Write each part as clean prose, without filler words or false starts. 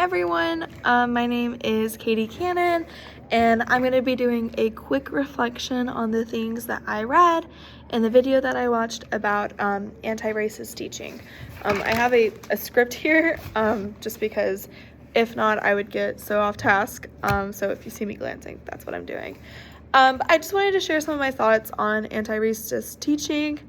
everyone, my name is Katie Cannon, and I'm going to be doing a quick reflection on the things that I read in the video that I watched about anti-racist teaching. I have a script here, just because if not, I would get so off task, so if you see me glancing, that's what I'm doing. I just wanted to share some of my thoughts on anti-racist teaching,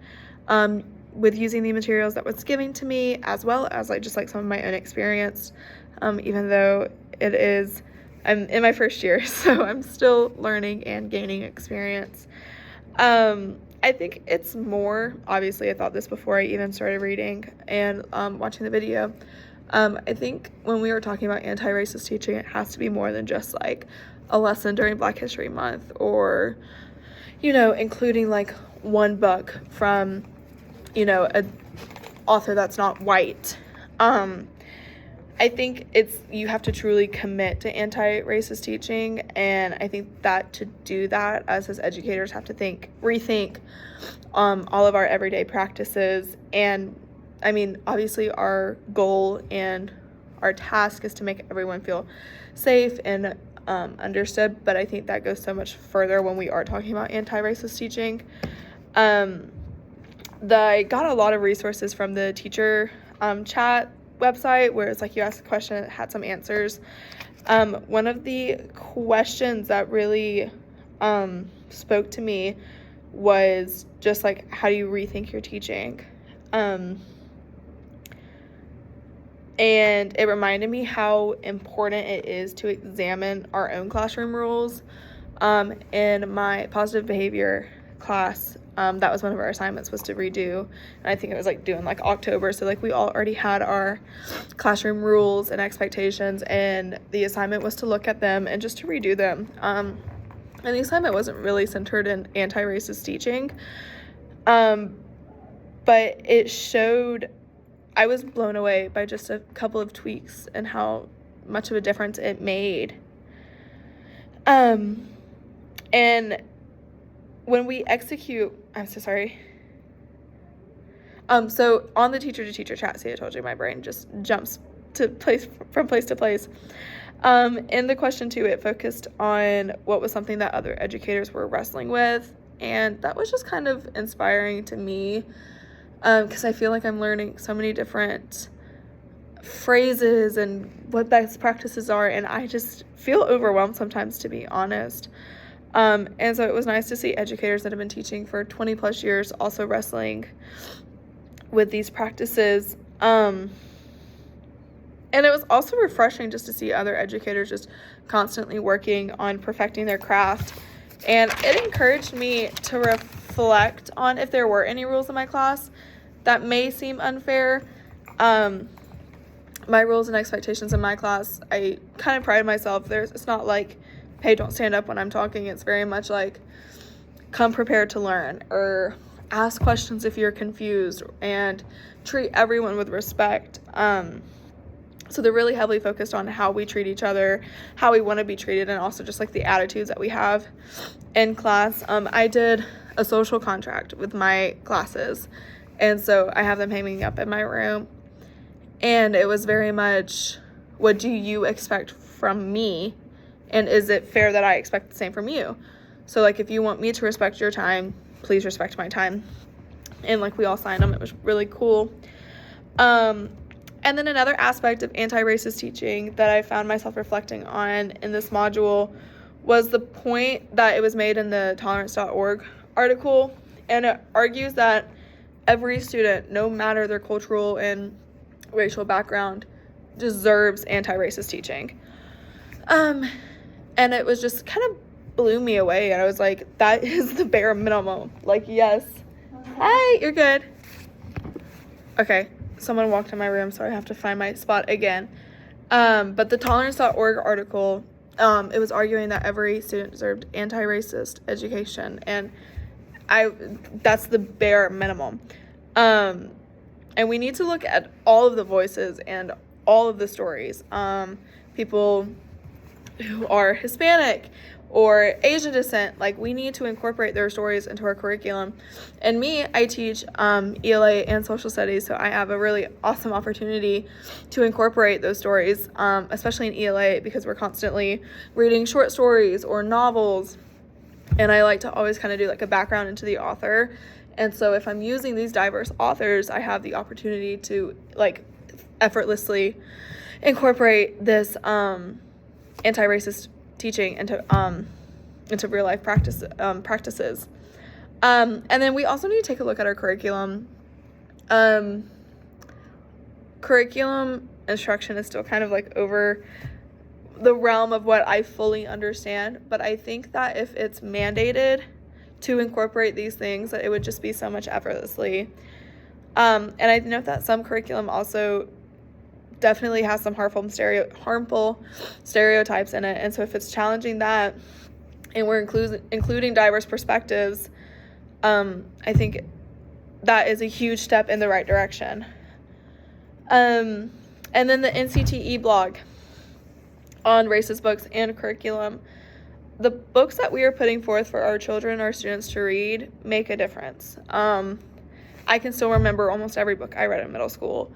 with using the materials that was given to me, as well as just some of my own experience, even though I'm in my first year, so I'm still learning and gaining experience. I think it's more, obviously I thought this before I even started reading and watching the video. I think when we were talking about anti-racist teaching, it has to be more than just a lesson during Black History Month, or including one book from an author that's not white. I think you have to truly commit to anti-racist teaching, and I think that to do that, us as educators have to rethink all of our everyday practices. And I mean, obviously our goal and our task is to make everyone feel safe and understood, but I think that goes so much further when we are talking about anti-racist teaching. I got a lot of resources from the teacher chat website, where it's you ask a question, it had some answers. One of the questions that really spoke to me was just how do you rethink your teaching? And it reminded me how important it is to examine our own classroom rules. In my positive behavior class, that was one of our assignments, was to redo, and I think it was due in October, so we all already had our classroom rules and expectations, and the assignment was to look at them and just to redo them. And the assignment wasn't really centered in anti-racist teaching, but it showed, I was blown away by just a couple of tweaks and how much of a difference it made. And when we execute, I'm so sorry. So on the teacher-to-teacher chat, see, I told you my brain just jumps from place to place. In the question 2, it focused on what was something that other educators were wrestling with, and that was just kind of inspiring to me, because I feel I'm learning so many different phrases and what best practices are, and I just feel overwhelmed sometimes, to be honest. And so it was nice to see educators that have been teaching for 20 plus years also wrestling with these practices. And it was also refreshing just to see other educators just constantly working on perfecting their craft. And it encouraged me to reflect on if there were any rules in my class that may seem unfair. My rules and expectations in my class, I kind of pride myself. It's not hey, don't stand up when I'm talking. It's very much come prepared to learn, or ask questions if you're confused, and treat everyone with respect. So they're really heavily focused on how we treat each other, how we want to be treated, and also just the attitudes that we have in class. I did a social contract with my classes, and so I have them hanging up in my room, and it was very much, what do you expect from me? And is it fair that I expect the same from you? So if you want me to respect your time, please respect my time. And we all signed them. It was really cool. And then another aspect of anti-racist teaching that I found myself reflecting on in this module was the point that it was made in the tolerance.org article. And it argues that every student, no matter their cultural and racial background, deserves anti-racist teaching. And it was just kind of blew me away, and I was that is the bare minimum. Yes. Hi, you're good. Okay, someone walked in my room, so I have to find my spot again. But the tolerance.org article, it was arguing that every student deserved anti-racist education, and that's the bare minimum. And we need to look at all of the voices and all of the stories. People who are Hispanic, or Asian descent, like we need to incorporate their stories into our curriculum. And me, I teach ELA and social studies, so I have a really awesome opportunity to incorporate those stories, especially in ELA, because we're constantly reading short stories or novels, and I like to always kind of do like a background into the author. And so if I'm using these diverse authors, I have the opportunity to like effortlessly incorporate this anti-racist teaching into real life practices. And then we also need to take a look at our curriculum. Curriculum instruction is still kind of like over the realm of what I fully understand, but I think that if it's mandated to incorporate these things, that it would just be so much effortlessly. And I know that some curriculum also definitely has some harmful stereotypes in it, and so if it's challenging that and we're including diverse perspectives, I think that is a huge step in the right direction. And then the NCTE blog on racist books and curriculum. The books that we are putting forth for our children, our students to read, make a difference. I can still remember almost every book I read in middle school,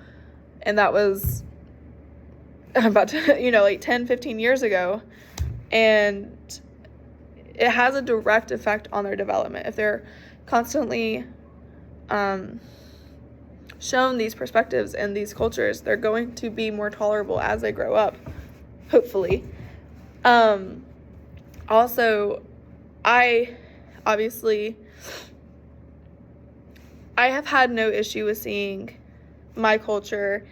and that was about, like 10, 15 years ago, and it has a direct effect on their development. If they're constantly shown these perspectives and these cultures, they're going to be more tolerable as they grow up, hopefully. Also, I have had no issue with seeing my culture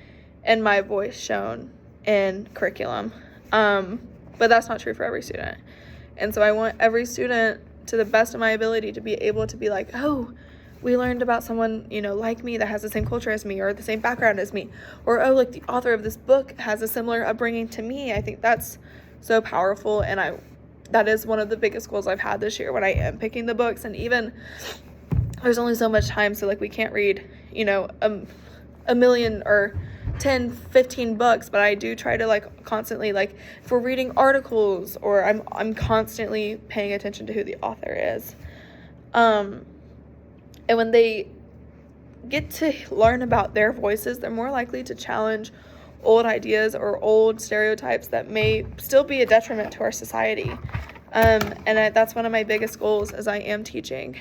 and my voice shown in curriculum, but that's not true for every student. And so I want every student, to the best of my ability, to be able to be like, oh, we learned about someone, like me, that has the same culture as me or the same background as me, or oh, like the author of this book has a similar upbringing to me. I think that's so powerful, and that is one of the biggest goals I've had this year when I am picking the books. And even there's only so much time, so like we can't read, a million or 10, 15 books, but I do try to like constantly, like if we're reading articles, or I'm constantly paying attention to who the author is. And when they get to learn about their voices, they're more likely to challenge old ideas or old stereotypes that may still be a detriment to our society. That's one of my biggest goals as I am teaching.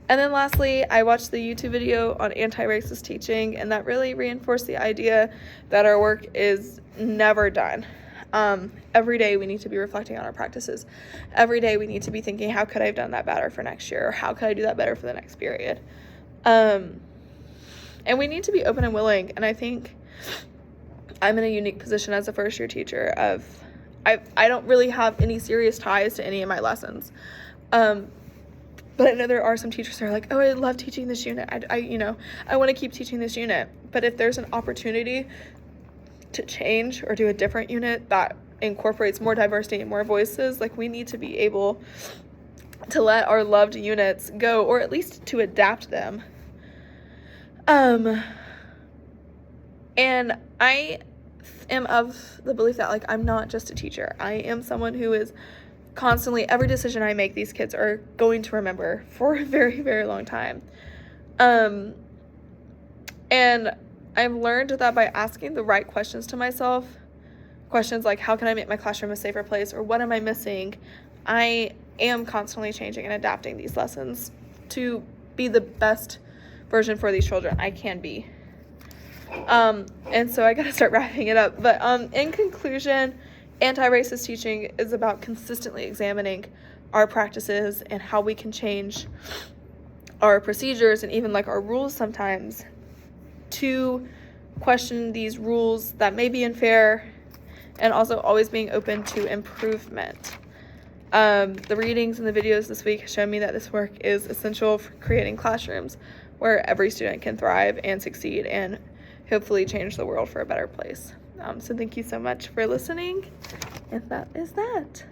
And then lastly, I watched the YouTube video on anti-racist teaching, and that really reinforced the idea that our work is never done. Every day we need to be reflecting on our practices. Every day we need to be thinking, how could I have done that better for next year? Or how could I do that better for the next period? And we need to be open and willing. And I think I'm in a unique position as a first year teacher of, I don't really have any serious ties to any of my lessons. But I know there are some teachers who are like, oh, I love teaching this unit. I want to keep teaching this unit. But if there's an opportunity to change or do a different unit that incorporates more diversity and more voices, like we need to be able to let our loved units go, or at least to adapt them. And I am of the belief that like I'm not just a teacher. I am someone who is constantly, every decision I make, these kids are going to remember for a very, very long time. And I've learned that by asking the right questions to myself, questions like, how can I make my classroom a safer place, or what am I missing? I am constantly changing and adapting these lessons to be the best version for these children I can be. And so I gotta start wrapping it up. But in conclusion, anti-racist teaching is about consistently examining our practices and how we can change our procedures and even like our rules sometimes to question these rules that may be unfair, and also always being open to improvement. The readings and the videos this week show me that this work is essential for creating classrooms where every student can thrive and succeed and hopefully change the world for a better place. So thank you so much for listening, and that is that.